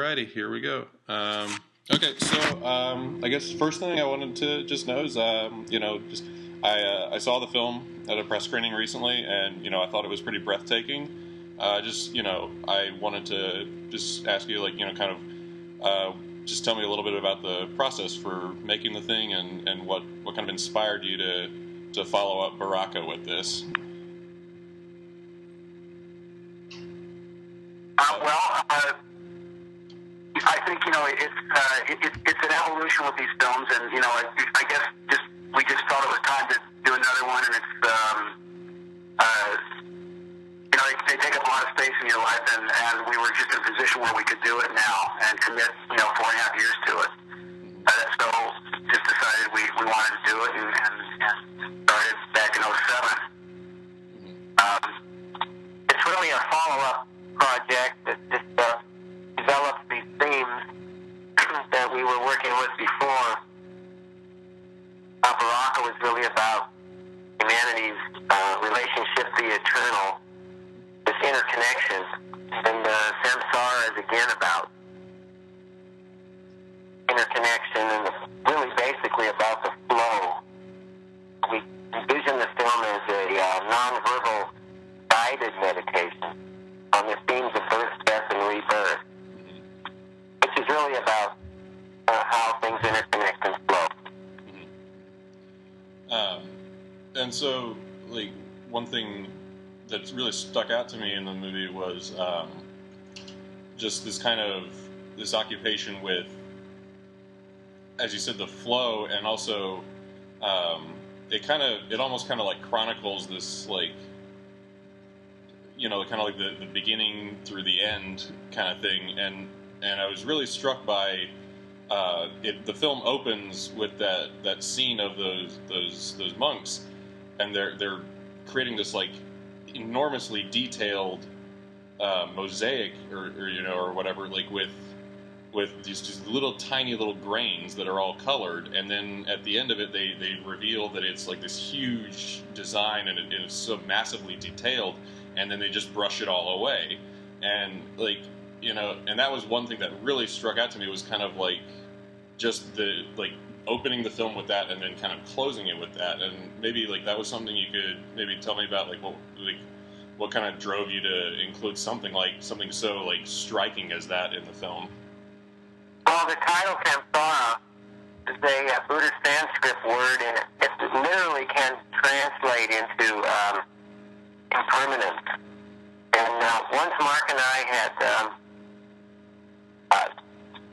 Alrighty, here we go. Okay, so I guess first thing I wanted to just know is, I saw the film at a press screening recently, and I thought it was pretty breathtaking. I wanted to just ask you, just tell me a little bit about the process for making the thing, and what kind of inspired you to follow up BARAKA with this. I think it's an evolution with these films, and I guess we just thought it was time to do another one, and it's they take up a lot of space in your life, and we were just in a position where we could do it now and commit 4.5 years to it. So just decided we wanted to do it, and started back in '07. It's really a follow-up project that just develops these themes that we were working with before. BARAKA was really about humanity's relationship to the eternal, this interconnection, and SAMSARA is again about interconnection, and really basically about the flow. We envision the film as a non-verbal guided meditation on the themes of birth, death, and rebirth, which is really about how things interconnect and flow. And so, one thing that really stuck out to me in the movie was just this occupation with, as you said, the flow, and also it almost chronicles this the beginning through the end kind of thing, and I was really struck by the film opens with that scene of those monks, and they're creating this enormously detailed mosaic or whatever, with these little tiny little grains that are all colored, and then at the end of it they reveal that it's this huge design, and it's so massively detailed, and then they just brush it all away, and and that was one thing that really struck out to me, was just the opening the film with that, and then kind of closing it with that. And maybe that was something you could maybe tell me about, what kind of drove you to include something so striking as that in the film. Well, the title SAMSARA is a Buddhist Sanskrit word, and it literally can translate into impermanence. And once Mark and I had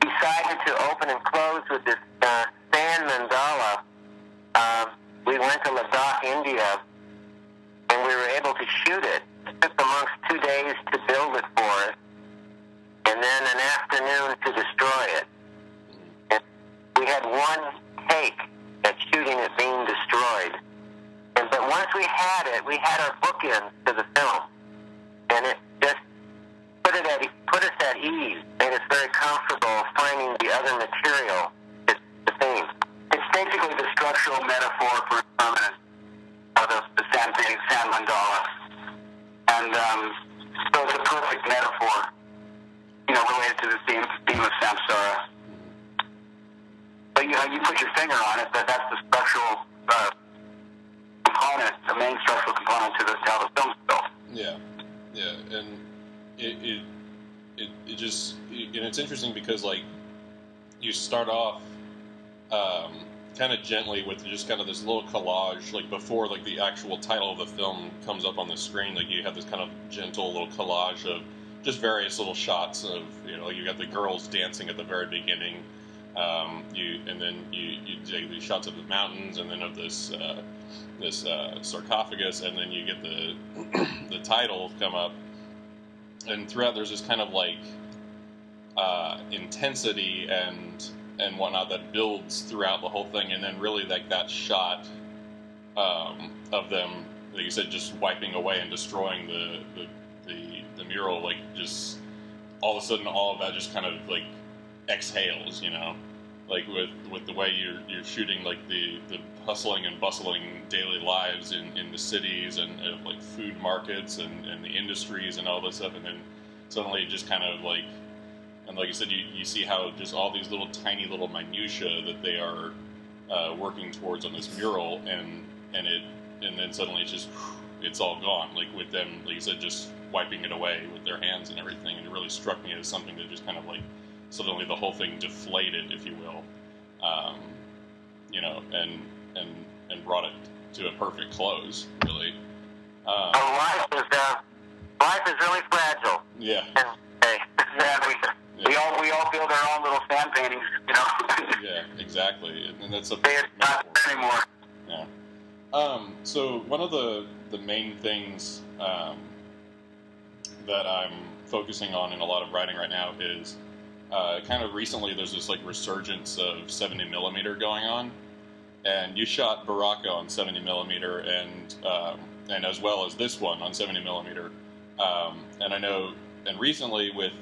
decided to open and close with this sand mandala, we went to Ladakh, India, and we were able to shoot it. It took the monks 2 days to build it for us, and then an afternoon to destroy it. And we had one take at shooting it being destroyed. But once we had it, we had our bookends to the film, and it just put us at ease, made us very comfortable finding the other material, the theme. It's basically the structural metaphor for impermanence of the sand mandala, and so it's a perfect metaphor, related to the theme of samsara. But you put your finger on it, that's the structural component, the main structural component to how the film's built. Yeah, and it just, and it's interesting because you start off kind of gently with just kind of this little collage, before the actual title of the film comes up on the screen. You have this kind of gentle little collage of just various little shots of, you got the girls dancing at the very beginning, and then you take these shots of the mountains, and then of this sarcophagus, and then you get the title come up, and throughout there's this kind of intensity and whatnot that builds throughout the whole thing, and then really that shot of them, like you said, just wiping away and destroying the mural, just all of a sudden all of that just kind of exhales, with the way you're shooting the hustling and bustling daily lives in the cities, and food markets and the industries and all this stuff, and then suddenly it just kind of and like I said, you see how just all these little tiny little minutia that they are working towards on this mural, and then suddenly it's all gone. Like with them, like you said, just wiping it away with their hands and everything, and it really struck me as something that just kind of like suddenly the whole thing deflated, if you will, you know, and brought it to a perfect close, really. Life is really fragile. Yeah. And, we all build our own little fan paintings, you know. Yeah, exactly, and that's a They're not there anymore. Yeah. So one of the main things that I'm focusing on in a lot of writing right now is kind of recently there's this like resurgence of 70 millimeter going on, and you shot BARAKA on 70 millimeter, and as well as this one on 70 millimeter, and I know, and recently with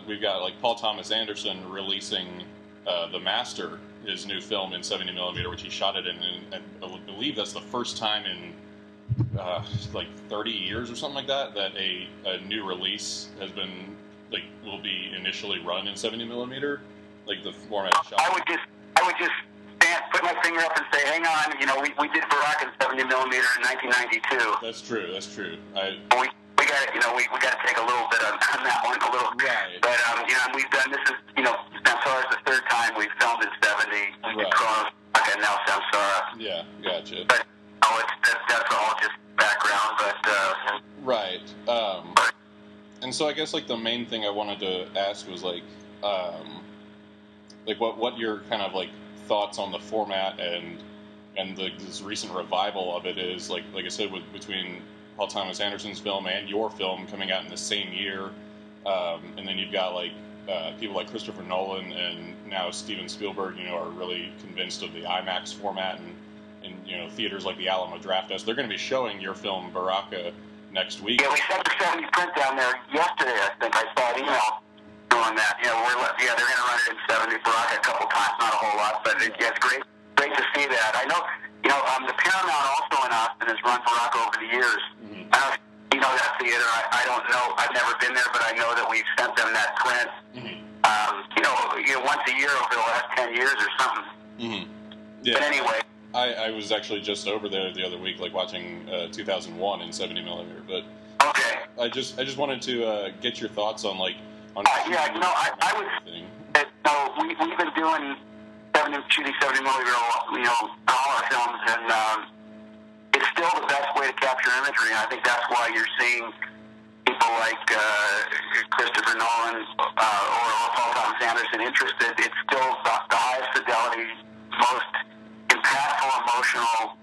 we've got like Paul Thomas Anderson releasing The Master, his new film in 70 millimeter, which he shot it in, and I believe that's the first time in like 30 years or something like that a new release has been like will be initially run in 70 millimeter, like the format shot. I would just put my finger up and say, hang on, you know, we did BARAKA in 70 millimeter in 1992. That's true. We got to, you know, we got to take a little bit on that one, a little. Right. But you know, we've done this is, you know, SAMSARA is the third time we've filmed in 70. We did Chronos and now SAMSARA. Yeah, gotcha. But that's all just background. But right. And so I guess like the main thing I wanted to ask was like what your kind of like thoughts on the format and this recent revival of it is, like I said, between Paul Thomas Anderson's film and your film coming out in the same year, and then you've got like people like Christopher Nolan and now Steven Spielberg, you know, are really convinced of the IMAX format, and you know, theaters like the Alamo Drafthouse, they're going to be showing your film BARAKA next week. Yeah, we sent the 70 print down there yesterday. I think I saw an email doing that. You know, they're going to run it in 70 BARAKA a couple times, not a whole lot, but it's great to see that. I know, you know, the Paramount also in Austin has run BARAKA over the years. Mm-hmm. I don't know if you know that theater. I don't know. I've never been there, but I know that we've sent them that print. Mm-hmm. You know, once a year over the last 10 years or something. Mm-hmm. Yeah. But anyway. I was actually just over there the other week, like watching 2001 in 70 millimeter. But okay, I just wanted to get your thoughts on like on. Yeah, no, I would. No, we've been doing shooting 70 millimeter, you know, all our films, and it's still the best way to capture imagery. And I think that's why you're seeing people like Christopher Nolan or Paul Thomas Anderson interested. It's still the highest fidelity, most impactful, emotional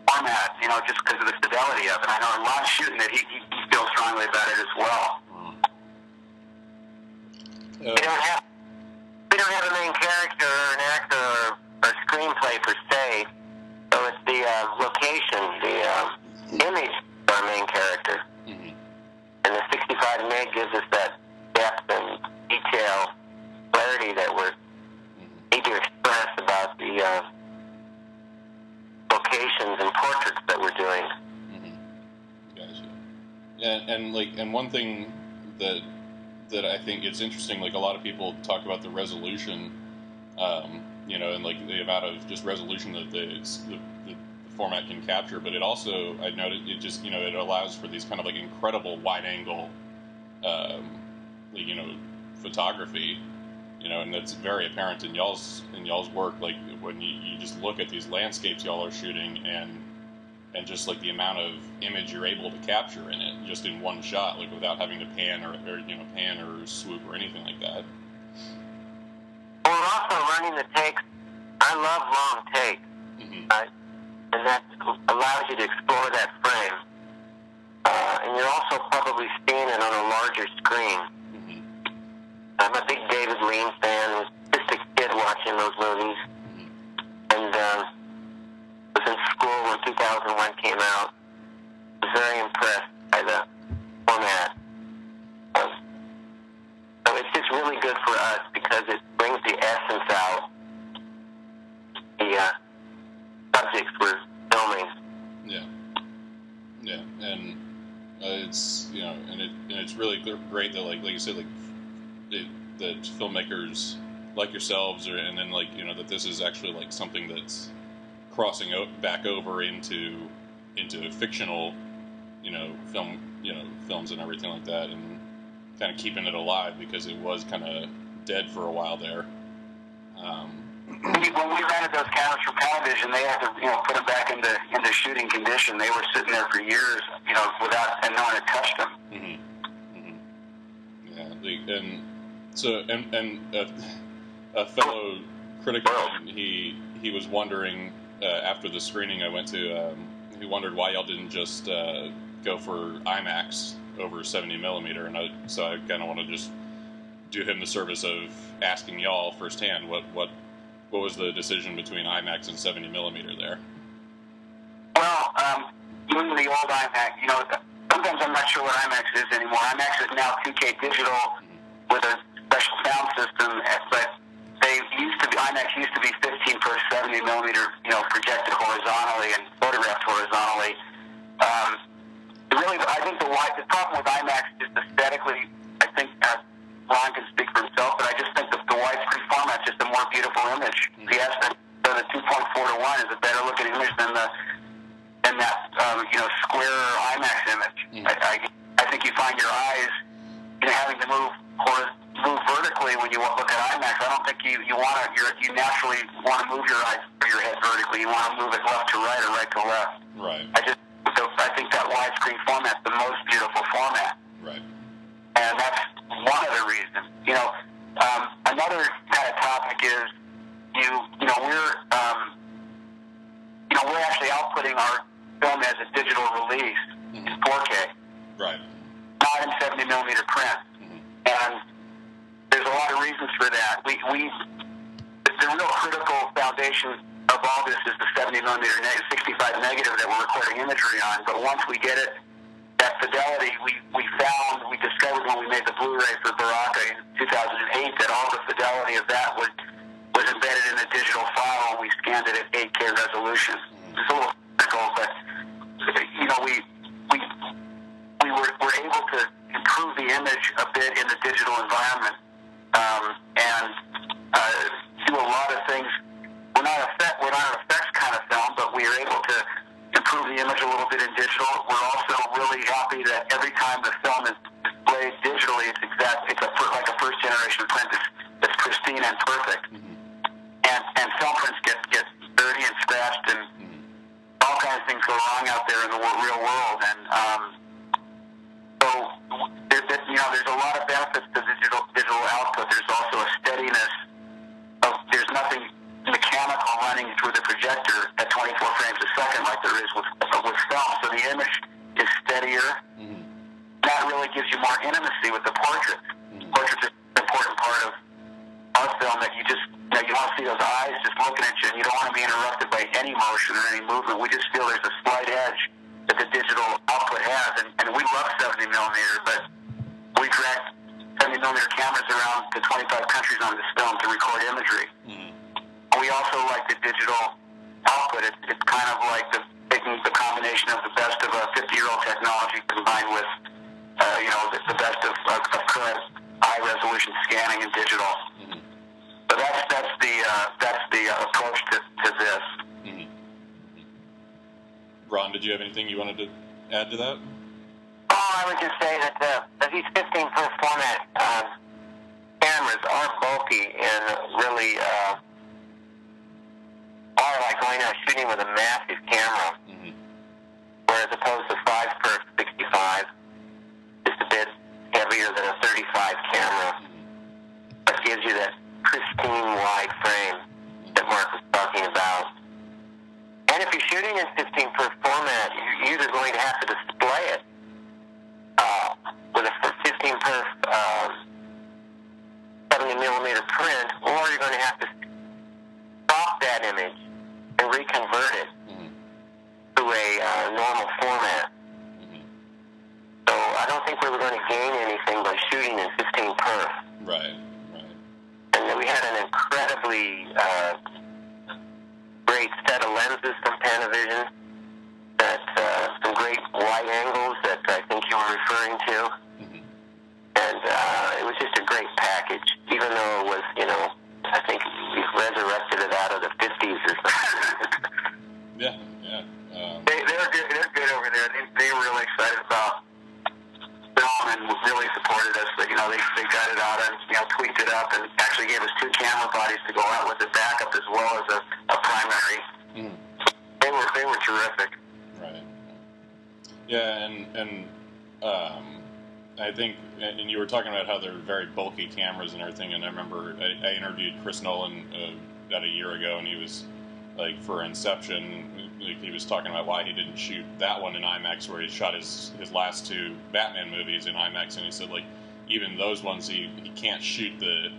format, you know, just because of the fidelity of it. I know Ron's shooting it. He feels strongly about it as well. We don't have a main character or an actor or screenplay per se, so it's the location, the image of our main character. Mm-hmm. And the 65 meg gives us that depth and detail, clarity that we need to express about the locations and portraits that we're doing. Mm-hmm. Gotcha. And one thing that I think it's interesting, like a lot of people talk about the resolution, you know, and like the amount of just resolution that the format can capture, but it also, I noticed, it just, you know, it allows for these kind of like incredible wide angle, you know, photography, you know, and that's very apparent in y'all's work. Like when you just look at these landscapes y'all are shooting, and just like the amount of image you're able to capture in it, just in one shot, like without having to pan or swoop or anything like that. Well, we're also learning the takes. I love long takes, and that allows you to explore that frame. And you're also probably seeing it on a larger screen. Mm-hmm. I'm a big David Lean fan. I was just a kid watching those movies. And was in school when 2001 came out. I was very impressed by the format. So it's just really good for us because it brings the essence out. The subjects we're filming. Yeah, and it's, you know, and it's really great that like you said, like that filmmakers like yourselves, and then like that this is actually like something that's crossing back over into fictional, films and everything like that, and kind of keeping it alive because it was kind of dead for a while there. When we rented those cameras from television, they had to, put them back into shooting condition. They were sitting there for years, without, and no one had touched them. Yeah, and so a fellow critic of mine, he was wondering after the screening I went to, he wondered why y'all didn't just go for IMAX over 70 millimeter, and so I kind of want to just do him the service of asking y'all firsthand what was the decision between IMAX and 70 millimeter there? Well, even the old IMAX, sometimes I'm not sure what IMAX is anymore. IMAX is now 2K digital with a special sound system, but IMAX used to be 15 per 70 millimeter, projected horizontally and photographed horizontally. Really, I think the problem with IMAX is aesthetically, I think Ron can speak for himself, but I just think that the widescreen format is just a more beautiful image. The 2.4 to 1 is a better looking image than that square IMAX image. I think you find your eyes having to move vertically when you look at IMAX. I don't think you naturally want to move your eyes or your head vertically. You want to move it left to right or right to left. Right. I think that widescreen format is the most beautiful format. Right. And that's one of the reasons. Another kind of topic is we're actually outputting our film as a digital release in 4K. Right. Not in 70 millimeter print. And there's a lot of reasons for that. The real critical foundation of all this is the 70 millimeter 65 negative that we're recording imagery on. But once we get it, that fidelity, we discovered when we made the Blu-ray for BARAKA in 2008 that all the fidelity of that was embedded in a digital file, and we scanned it at 8K resolution. It's a little critical, but we were able to improve the image a bit in the digital environment, and do a lot of things. We're not an effects kind of film, but we are able to improve the image a little bit in digital. We're also really happy that every time the film is displayed digitally, it's like a first generation print that's pristine and perfect. And film prints get dirty and scratched, and all kinds of things go wrong out there in the real world. And so there's a lot of benefits to digital output. There's also a steadiness there's nothing mechanical running through the projector at 24 frames a second like there is with film. So the image is steadier. That really gives you more intimacy with the portrait. Portraits is an important part of our film that you want to see those eyes just looking at you, and you don't want to be interrupted by any motion or any movement. We just feel there's a slight edge that the digital output has, and we love 70 millimeter, but we dragged 70 millimeter cameras around to 25 countries on this film to record imagery. We also like the digital output. It's kind of like taking the combination of the best of a 50-year-old technology combined with the best of current high resolution scanning and digital. So that's the approach to this. Ron, did you have anything you wanted to add to that? Oh, I would just say that these 15 per format cameras are bulky and really are like going out shooting with a massive camera, whereas opposed to 5 per 65, just a bit heavier than a 35 camera. That gives you that pristine wide frame that Mark was talking about. And if you're shooting in 15 per format, you're either going to have to display it with a 15 per 70 millimeter print, or you're going to have to crop that image and reconvert it to a normal format. So I don't think we were going to gain anything by shooting in 15 per. Right. And we had an incredibly great set of lenses from Panavision, some great wide angles that I think you were referring to. and it was just a great package, even though it was, I think we resurrected it out of the 50s or something. Yeah. They're good. They're good over there. They were really excited about film and really supported us. But, they got it out and tweaked it up and actually gave us 2 camera bodies to go out with the backup as well as a primary. Mm. They were terrific. Right. Yeah, and I think, and you were talking about how they're very bulky cameras and everything, and I remember I interviewed Chris Nolan about a year ago, and he was, like, for Inception, he was talking about why he didn't shoot that one in IMAX, where he shot his last 2 Batman movies in IMAX, and he said, like, even those ones, he can't shoot the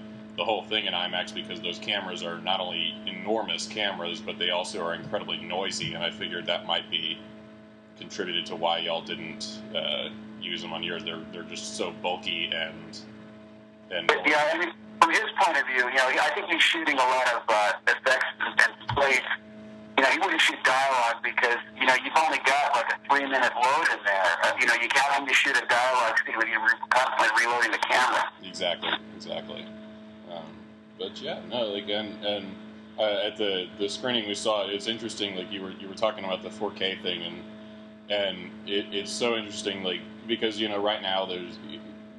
whole thing in IMAX because those cameras are not only enormous cameras, but they also are incredibly noisy, and I figured that might be contributed to why y'all didn't use them on yours. They're just so bulky and yeah, I mean, from his point of view, I think he's shooting a lot of effects and plays. He wouldn't shoot dialogue because you've only got like a 3-minute load in there. You can't have to shoot a dialogue scene when you're constantly reloading the camera. Exactly. But yeah, no, like and at the screening we saw, it's interesting. Like you were talking about the 4K thing, and it's so interesting. Like because right now there's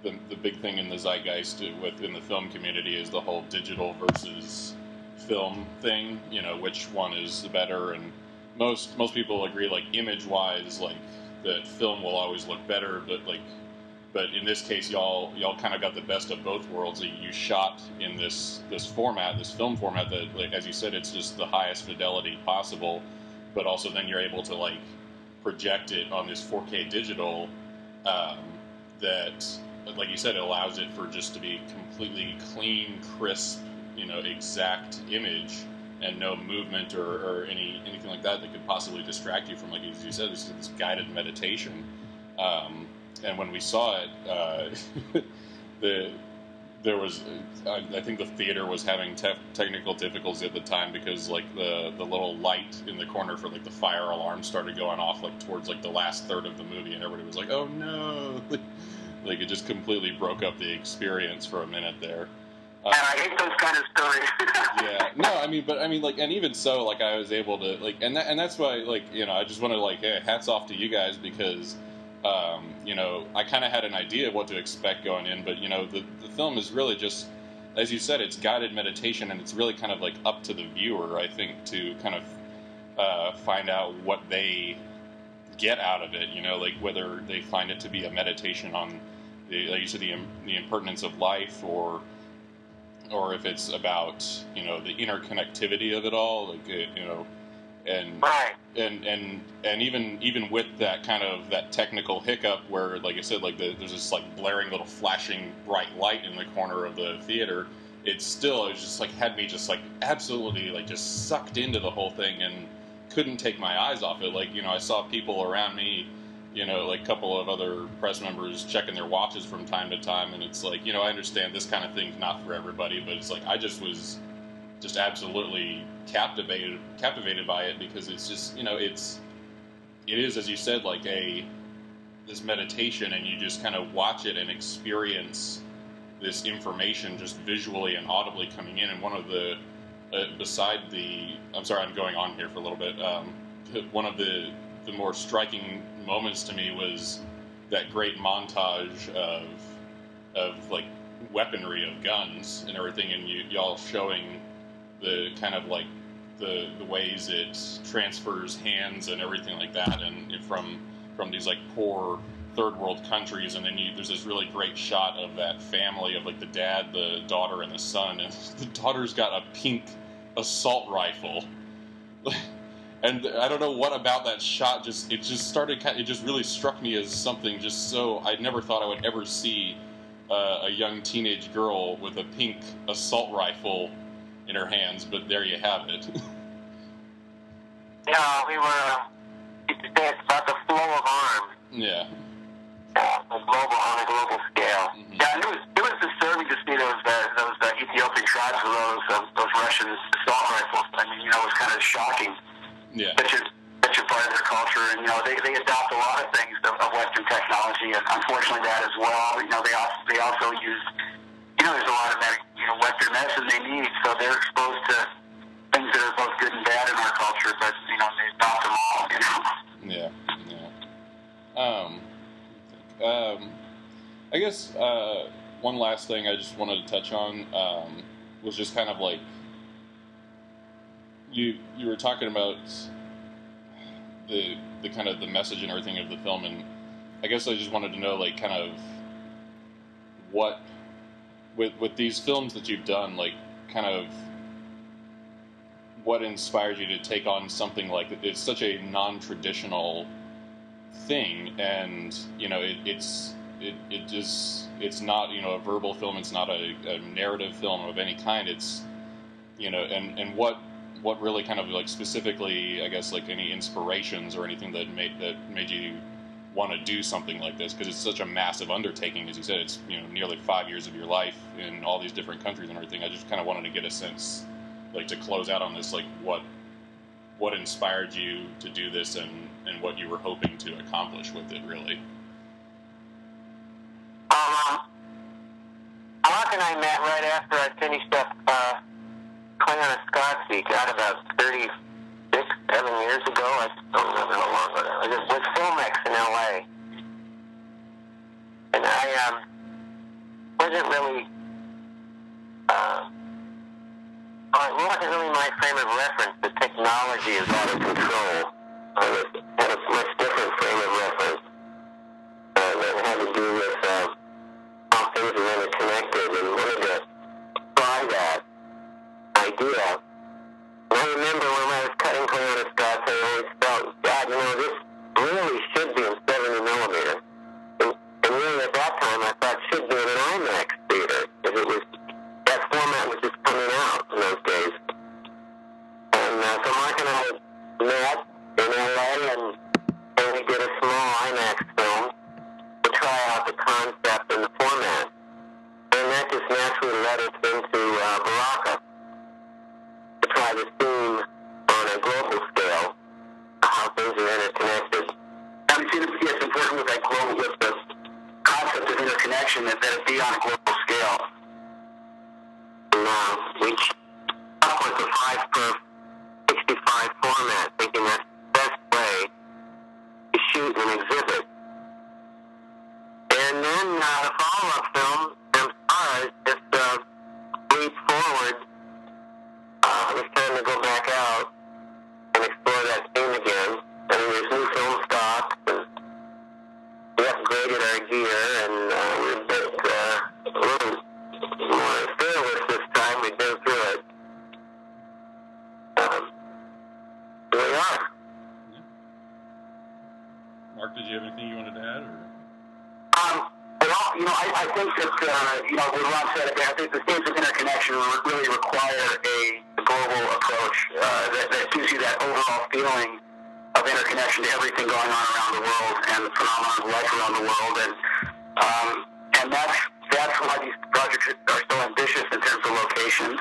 the big thing in the zeitgeist within the film community is the whole digital versus film thing. Which one is the better, and most people agree, like image-wise, like that film will always look better, but in this case, y'all kind of got the best of both worlds. You shot in this format, this film format that, like as you said, it's just the highest fidelity possible, but also then you're able to like project it on this 4K digital that, like you said, it allows it for just to be completely clean, crisp, exact image, and no movement or anything like that could possibly distract you from, like as you said, this guided meditation. And when we saw it, there was, I think the theater was having technical difficulties at the time because like the little light in the corner for like the fire alarm started going off like towards like the last third of the movie, and everybody was like, "Oh no!" Like it just completely broke up the experience for a minute there. And I hate those kind of stories. Yeah, no, like, and even so, like, I was able to, like, and that's why, like, I just want to, like, hey, hats off to you guys because, I kind of had an idea of what to expect going in, but, the film is really just, as you said, it's guided meditation, and it's really kind of, like, up to the viewer, I think, to kind of find out what they get out of it, like, whether they find it to be a meditation on, like you said, the impertinence of life, or if it's about the interconnectivity of it all, like and right. and even with that kind of that technical hiccup where, like I said, like there's this like blaring little flashing bright light in the corner of the theater, it was just like had me just like absolutely like just sucked into the whole thing and couldn't take my eyes off it. Like I saw people around me, like a couple of other press members checking their watches from time to time, and it's like, I understand this kind of thing's not for everybody, but it's like I just was just absolutely captivated by it because it's just, it is, as you said, like this meditation, and you just kind of watch it and experience this information just visually and audibly coming in. And one of the I'm sorry, I'm going on here for a little bit. One of the more striking moments to me was that great montage of like weaponry of guns and everything, and y'all showing the kind of like the ways it transfers hands and everything like that, and from these like poor third world countries, and then there's this really great shot of that family of like the dad, the daughter, and the son, and the daughter's got a pink assault rifle. And I don't know what about that shot, it just really struck me as something just so, I never thought I would ever see a young teenage girl with a pink assault rifle in her hands, but there you have it. Yeah, we were, it's about the flow of arms. Yeah. On a global scale. Mm-hmm. Yeah, and it was disturbing to see those Ethiopian tribes with those Russian assault rifles. I mean, it was kind of shocking. Yeah. That your are part of their culture, and they adopt a lot of things of Western technology, and unfortunately that as well. They also use there's a lot of Western medicine they need, so they're exposed to things that are both good and bad in our culture, but they adopt them all. Yeah. I guess one last thing I just wanted to touch on was just kind of like you were talking about the kind of the message and everything of the film, and I guess I just wanted to know like kind of what with these films that you've done, like kind of what inspired you to take on something like it's such a non-traditional thing, and it's not a verbal film, it's not a narrative film of any kind, it's and what really kind of like specifically, I guess, like any inspirations or anything that made you want to do something like this, because it's such a massive undertaking. As you said, it's nearly 5 years of your life in all these different countries and everything. I just kind of wanted to get a sense, like, to close out on this, like what inspired you to do this, and what you were hoping to accomplish with it, really. Mark and I met right after I finished up Cleonescotsy, about 36, 7 years ago. I don't remember how long ago. I was with filmmakers in L.A. And I wasn't really... it wasn't really my frame of reference. The technology is out of control. I had a much different frame of reference that had to do with how things are interconnected, and wanted to try that idea. And I remember when I was cutting Cleonescots, I always felt, God, this really should be in 70 millimeter. And really at that time I thought it should be in an IMAX theater, because that format was just coming out in those days. And so Mark and I met in LA, and we did a small IMAX film to try out the concept and the format. And that just naturally led us into BARAKA, to try the theme on a global scale, how things are interconnected. I mean, it's important with that global, with the concept of interconnection, that it be on a global scale. And we up with the 5x65 format, thinking that's the best way to shoot and exhibit. And then the follow-up film, SAMSARA, just leads forward. It's time to go back out and explore that theme again. I mean, there's new film stock, and we upgraded our gear, and we're a bit a little more fearless this time. We've been through it. Here we are. Mark, did you have anything you wanted to add, or? Well, I think that, what Ron said, I think the themes of interconnection really require a global approach that gives you that overall feeling of interconnection to everything going on around the world and the phenomenon of life around the world. And that's why these projects are so ambitious in terms of location.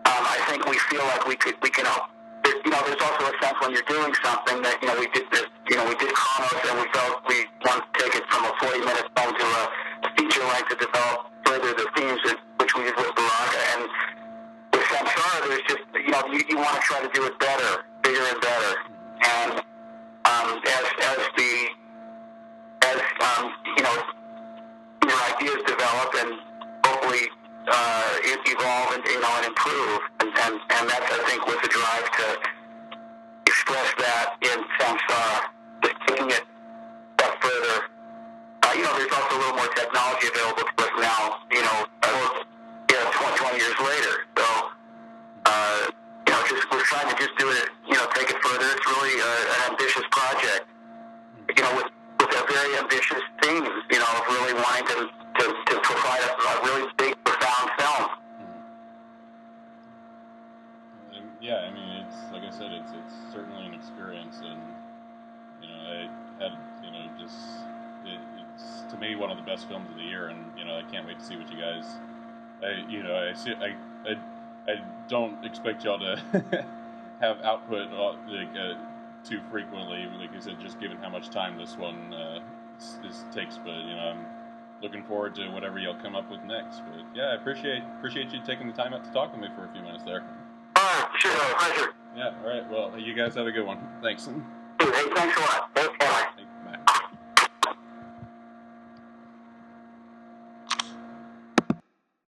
I think we feel like we can help. There's also a sense when you're doing something that, we did Chronos, and we felt we wanted to take it from a 40-minute film to a feature length to develop further the themes, which we did with BARAKA. And with SAMSARA, there's just, you want to try to do it better, bigger and better. And your ideas develop and hopefully evolve and improve. And that's, I think, was the drive to express that in SAMSARA, just taking it up further. There's also a little more technology available to us now, 20 years later. So, we're trying to just do it, take it further. It's really an ambitious project, with a very ambitious theme, of really wanting to provide a really big, profound film. Yeah, I mean, it's like I said, it's certainly an experience, and I had it's to me one of the best films of the year, and I can't wait to see what you guys. I don't expect y'all to have output too frequently, like you said, just given how much time this one takes. But I'm looking forward to whatever y'all come up with next. But yeah, I appreciate you taking the time out to talk with me for a few minutes there. Sure, pleasure. Yeah, all right. Well, you guys have a good one. Thanks. Hey, thanks a lot. Thanks,